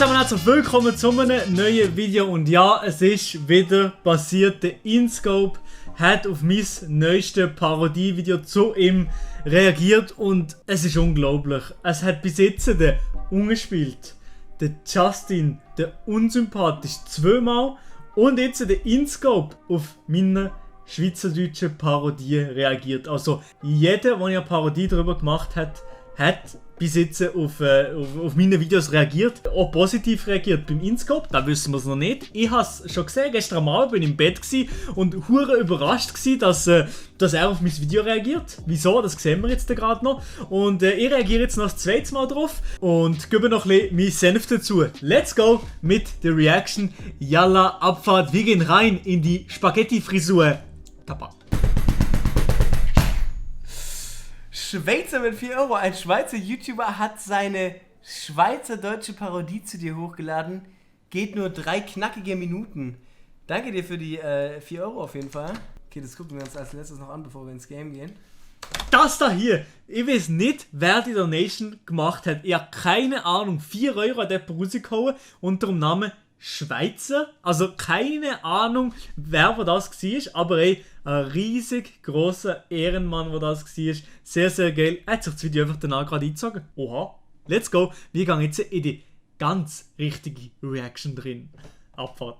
zusammen, herzlich willkommen zu einem neuen Video. Und ja, es ist wieder passiert. Der InScope hat auf mein neuestes Parodie-Video zu ihm reagiert und es ist unglaublich. Es hat bis jetzt den ungespielt, der Justin, der unsympathisch zweimal und jetzt der InScope auf meine schweizerdeutsche Parodie reagiert. Also jeder, der eine Parodie darüber gemacht hat, hat bis jetzt auf meine Videos reagiert, auch positiv reagiert beim InScope, da wissen wir es noch nicht. Ich habe es schon gesehen, gestern Abend bin ich im Bett und hure überrascht gsi, dass er auf mein Video reagiert. Wieso? Das sehen wir jetzt gerade noch. Und ich reagiere jetzt noch das zweite Mal drauf und gebe noch ein bisschen meinen Senf dazu. Let's go mit der Reaction. Yalla, Abfahrt, wir gehen rein in die Spaghetti-Frisur. Tabak. Schweizer mit 4 Euro. Ein Schweizer YouTuber hat seine schweizerdeutsche Parodie zu dir hochgeladen. Geht nur 3 knackige Minuten. Danke dir für die 4 Euro auf jeden Fall. Okay, das gucken wir uns als letztes noch an, bevor wir ins Game gehen. Das da hier, ich weiß nicht, wer die Donation gemacht hat. Ich habe keine Ahnung. 4 Euro hat jemand rausgehauen unter dem Namen Schweizer. Also keine Ahnung, wer das war, aber ey, ein riesig grosser Ehrenmann, der das war. Sehr, sehr geil. Er hat sich das Video einfach danach gerade eingezogen. Oha. Let's go. Wir gehen jetzt in die ganz richtige Reaction drin. Abfahrt.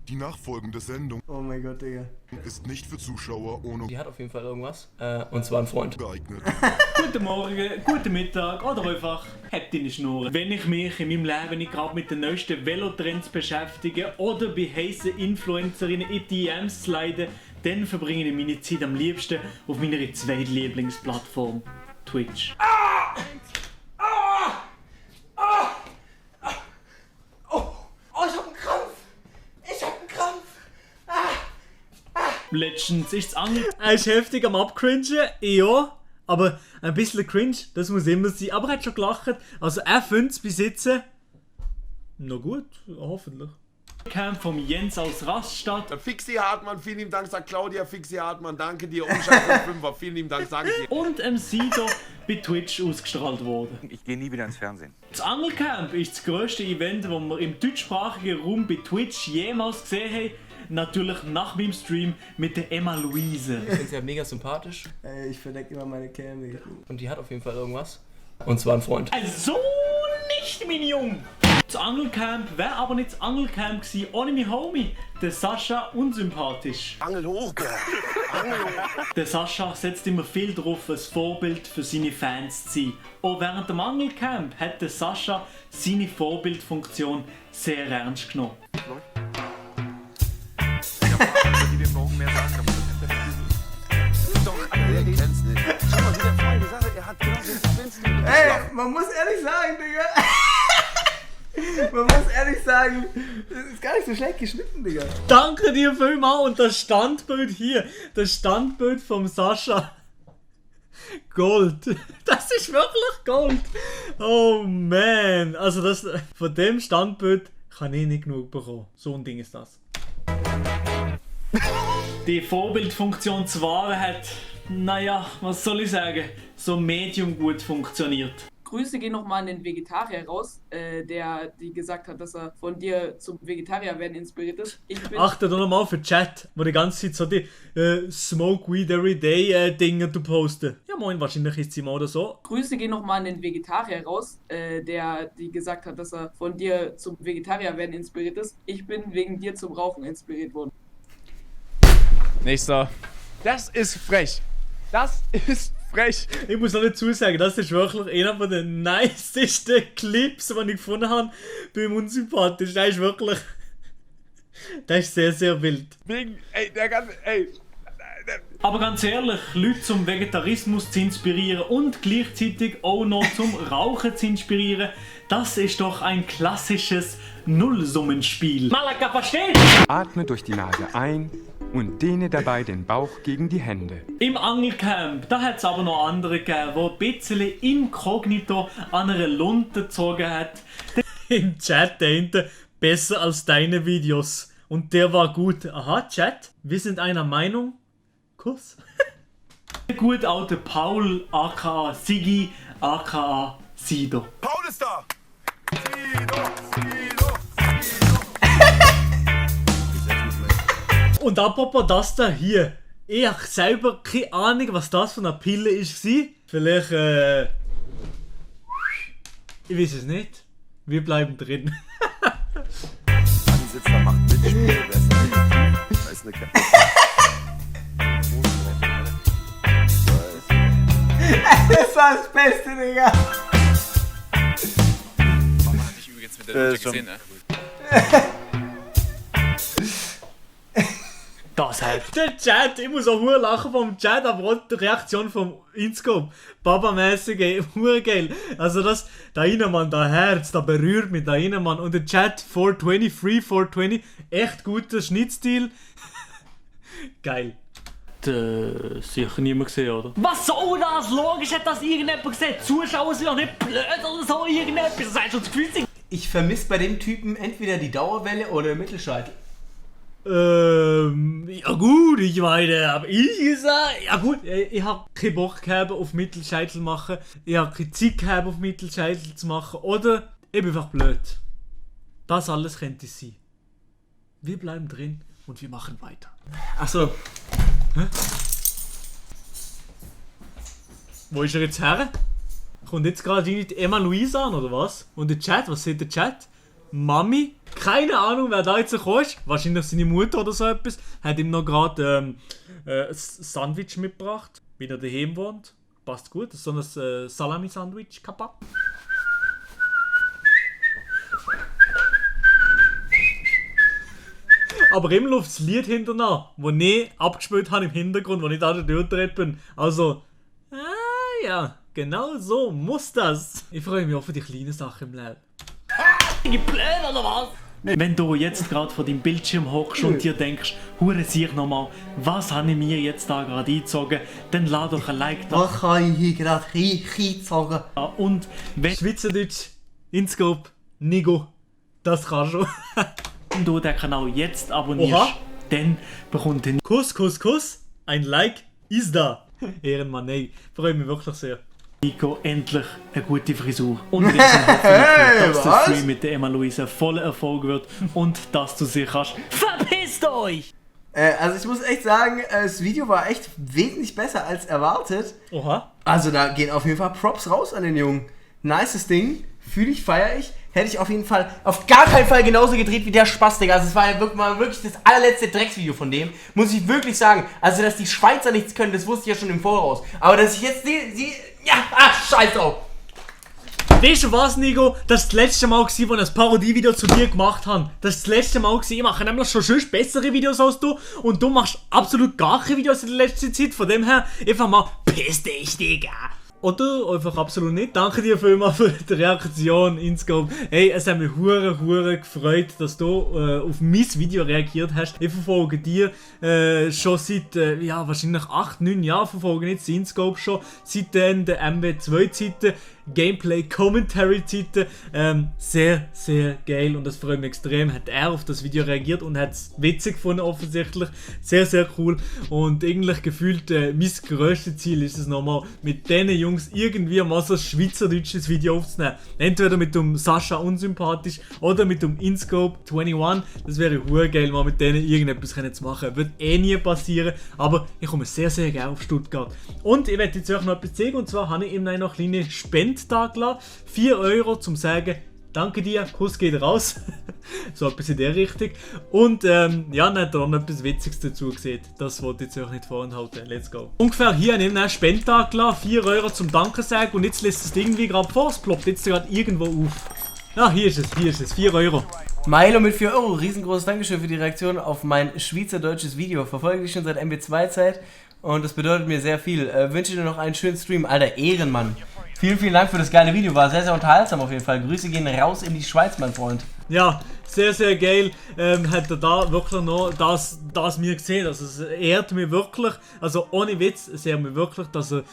Die nachfolgende Sendung Oh mein Gott, Digga. ist nicht für Zuschauer ohne Die hat auf jeden Fall irgendwas. Und zwar ein Freund. geeignet. Guten Morgen, guten Mittag oder einfach habt deine Schnur. Wenn ich mich in meinem Leben nicht gerade mit den neuesten Velotrends beschäftige oder bei heißen Influencerinnen in DMs slide, dann verbringe ich meine Zeit am liebsten auf meiner Zweitlieblingsplattform Twitch. Oh, ich hab einen Krampf! Ich hab einen Krampf! Letztens ist es Er ist heftig am Abcringen, ja, aber ein bisschen cringe, das muss immer sein. Aber er hat schon gelacht, also er findet es bis jetzt noch gut, hoffentlich. Camp vom Jens aus Raststadt. Fixi Hartmann, vielen lieben Dank, sagt Claudia. Fixi Hartmann, danke dir. Umschlag 5er, vielen lieben Dank, danke dir. Und Sido bei Twitch ausgestrahlt worden. Ich gehe nie wieder ins Fernsehen. Das Angelcamp ist das grösste Event, das wir im deutschsprachigen Raum bei Twitch jemals gesehen haben. Natürlich nach meinem Stream mit der Emma Luise. Ich finde sie ja mega sympathisch. Ich verdecke immer meine Cam. Und die hat auf jeden Fall irgendwas. Und zwar ein Freund. Also nicht, mein Junge! Das Angelcamp wäre aber nicht das Angelcamp gewesen ohne mein Homie, der Sascha unsympathisch. Angel hoch, Angel hoch. Der Sascha setzt immer viel darauf, ein Vorbild für seine Fans zu sein. Auch während dem Angelcamp hat der Sascha seine Vorbildfunktion sehr ernst genommen. Die den Morgen mehr sagen, aber das ist doch alle, die kennst nicht. Schau mal, wie der vorhin gesagt hat, er hat genau den schlimmsten. Ey, man muss ehrlich sagen, Digga. Man muss ehrlich sagen, das ist gar nicht so schlecht geschnitten, Digga. Danke dir vielmals und das Standbild hier, das Standbild vom Sascha. Gold. Das ist wirklich Gold. Oh man. Also von dem Standbild kann ich nicht genug bekommen. So ein Ding ist das. Die Vorbildfunktion zwar hat, naja, was soll ich sagen, so medium gut funktioniert. Grüße gehen nochmal an den Vegetarier raus, die gesagt hat, dass er von dir zum Vegetarier werden inspiriert ist. Achte doch nochmal auf den Chat, wo die ganze Zeit so die Smoke Weed Everyday Dinge posten. Ja moin, wahrscheinlich ist sie mal oder so. Grüße gehen nochmal an den Vegetarier raus, die gesagt hat, dass er von dir zum Vegetarier werden inspiriert ist. Ich bin wegen dir zum Rauchen inspiriert worden. Nächster. Das ist frech. Das ist frech. Ich muss noch dazu sagen, das ist wirklich einer von den nicesten Clips, die ich gefunden habe beim Unsympathisch. Der ist wirklich... Der ist sehr, sehr wild. Wegen, der ganze, Aber ganz ehrlich, Leute zum Vegetarismus zu inspirieren und gleichzeitig auch noch zum Rauchen zu inspirieren, das ist doch ein klassisches Nullsummenspiel. Malaka, versteht? Atme durch die Nase ein und dehne dabei den Bauch gegen die Hände. Im Angelcamp, da hat es aber noch andere gegeben, die ein bisschen inkognito an einer Lunte gezogen hat. Im Chat dahinter, besser als deine Videos. Und der war gut. Aha, Chat, wir sind einer Meinung. Kuss. Der gute alte Paul, aka Siggi, aka Sido. Paul ist da! Sido, Sido. Und apropos das da hier. Ich habe selber keine Ahnung, was das für eine Pille war. Vielleicht, ich weiß es nicht. Wir bleiben drin. Ansitzer macht Mitspiel besser. Da ist eine Kette. Das war das Beste, Digga. Mama hat dich übrigens mit der Mutter gesehen, ne? Das halt. Der Chat, ich muss auch hure lachen vom Chat, aber auch die Reaktion vom Inscope. Baba-mäßig, ey, hure geil. Also das, da rein, Mann, da Herz, da berührt mich da rein, Mann. Und der Chat 420, Free 420, echt guter Schnittstil. Geil. Sicher niemand gesehen, oder? Was soll das? Logisch hat das irgendjemand gesehen. Zuschauer sind doch nicht blöd oder so, irgendetwas. Das ist schon das Gefühl. Ich vermisse bei dem Typen entweder die Dauerwelle oder den Mittelscheitel. Ja gut, ich meine, hab ich gesagt, ja gut, ich hab keinen Bock gehabt auf Mittelscheitel machen, ich hab keine Zeit gehabt auf Mittelscheitel zu machen, oder ich bin einfach blöd. Das alles könnte es sein. Wir bleiben drin und wir machen weiter. Achso. Hä? Wo ist er jetzt her? Kommt jetzt gerade die Emma Louise an, oder was? Und der Chat, was sieht der Chat? Mami, keine Ahnung, wer da jetzt gekommen ist. Wahrscheinlich seine Mutter oder so etwas. Hat ihm noch gerade ein Sandwich mitgebracht, wie er daheim wohnt. Passt gut, das ist so ein Salami-Sandwich, Kappa. Aber immer läuft das Lied hinterher, das ich abgespielt habe im Hintergrund, wo ich da durchgedreht bin. Also, ja, genau so muss das. Ich freue mich auch für die kleinen Sachen im Leben. Blöd oder was? Wenn du jetzt gerade vor deinem Bildschirm hockst und dir denkst, hure sich nochmal, was habe ich mir jetzt da gerade eingezogen, dann lad doch ein Like da. Was habe ich hier gerade eingezogen? Und wenn Schweizerdeutsch, Inscope, Nigo, das kann schon. Wenn du den Kanal jetzt abonnierst, oha, dann bekommt den Kuss, ein Like ist da. Ehrenmann, ey, freue mich wirklich sehr. Nico, endlich eine gute Frisur. Und wir sind hoffentlich, dass der Stream mit der Emma Louise voller Erfolg wird und dass du sie kannst. Verpisst euch! Also ich muss echt sagen, das Video war echt wesentlich besser als erwartet. Oha. Also da gehen auf jeden Fall Props raus an den Jungen. Nices Ding, fühle ich, feiere ich. Hätte ich auf jeden Fall, auf gar keinen Fall genauso gedreht wie der Spaß, Digga. Also es war ja wirklich das allerletzte Drecksvideo von dem. Muss ich wirklich sagen. Also dass die Schweizer nichts können, das wusste ich ja schon im Voraus. Aber dass ich jetzt sie ja, scheiß drauf. Weißt du was, Nico? Das ist das letzte Mal, als ich das Parodie-Video zu dir gemacht habe. Das ist das letzte Mal, ich mache nämlich schon bessere Videos als du. Und du machst absolut gar keine Videos in der letzten Zeit. Von dem her, einfach mal, piss dich, Digga. Oder einfach absolut nicht. Danke dir vielmals für die Reaktion, Inscope. Hey, es hat mich hure gefreut, dass du auf mein Video reagiert hast. Ich verfolge dir schon seit, wahrscheinlich 8-9 Jahren verfolge ich jetzt Inscope schon. Seitdem der MB2-Zeiten, Gameplay-Commentary-Zeiten. Sehr geil und das freut mich extrem. Hat er auf das Video reagiert und hat es witzig gefunden offensichtlich. Sehr cool. Und eigentlich gefühlt mein grösstes Ziel ist es nochmal, mit diesen Jungs irgendwie mal so ein schweizerdeutsches Video aufzunehmen. Entweder mit dem Sascha unsympathisch oder mit dem Inscope 21. Das wäre geil, mal mit denen irgendetwas zu machen. Wird nie passieren, aber ich komme sehr gerne auf Stuttgart. Und ich werde jetzt euch noch etwas zeigen, und zwar habe ich ihm noch eine kleine Spende da gelassen. 4 € zum sagen, danke dir, Kuss geht raus. So etwas in der Richtung. Und dann hat er noch etwas Witziges dazu gesehen. Das wollte ich jetzt euch nicht vorenthalten. Let's go. Ungefähr hier habe ich ihm einen Spendtag gelassen, 4 € zum Danke sagen. Und jetzt lässt es irgendwie gerade vor. Es ploppt jetzt gerade irgendwo auf. Ja, hier ist es, 4 €. Milo mit 4 €. Riesengroßes Dankeschön für die Reaktion auf mein schweizerdeutsches Video. Verfolge dich schon seit MB2-Zeit. Und das bedeutet mir sehr viel. Wünsche dir noch einen schönen Stream. Alter, Ehrenmann. Vielen Dank für das geile Video. War sehr unterhaltsam auf jeden Fall. Grüße gehen raus in die Schweiz, mein Freund. Ja, sehr geil. Hat er da wirklich noch das mir gesehen. Also es ehrt mich wirklich. Also ohne Witz, es ehrt mich wirklich, dass er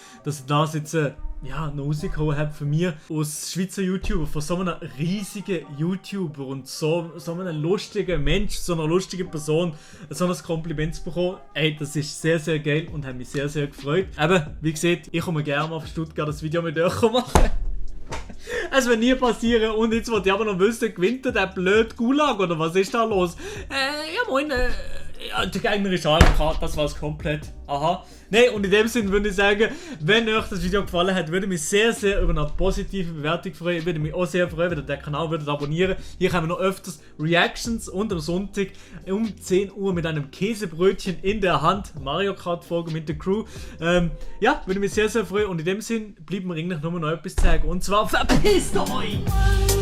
das jetzt noch rausgehauen hat für mich als Schweizer YouTuber, von so einem riesigen YouTuber und so einem lustigen Mensch, so einer lustigen Person, so ein Kompliment zu bekommen. Ey, das ist sehr geil und hat mich sehr gefreut. Aber, wie gesagt, ich komme gerne mal auf Stuttgart das Video mit euch machen. Es wird nie passieren. Und jetzt wollte ich aber noch wissen, gewinnt der blöd Gulag oder was ist da los? Ja moin, der Gegner ist Mario Kart, das war's komplett. Aha. Ne, und in dem Sinne würde ich sagen, wenn euch das Video gefallen hat, würde ich mich sehr, sehr über eine positive Bewertung freuen. Ich würde mich auch sehr freuen, wenn ihr den Kanal würdet abonnieren. Hier haben wir noch öfters Reactions und am Sonntag um 10 Uhr mit einem Käsebrötchen in der Hand. Mario Kart Folge mit der Crew. Ja, würde mich sehr, sehr freuen. Und in dem Sinne bleibt mir eigentlich nur noch etwas zu sagen. Und zwar verpisst euch!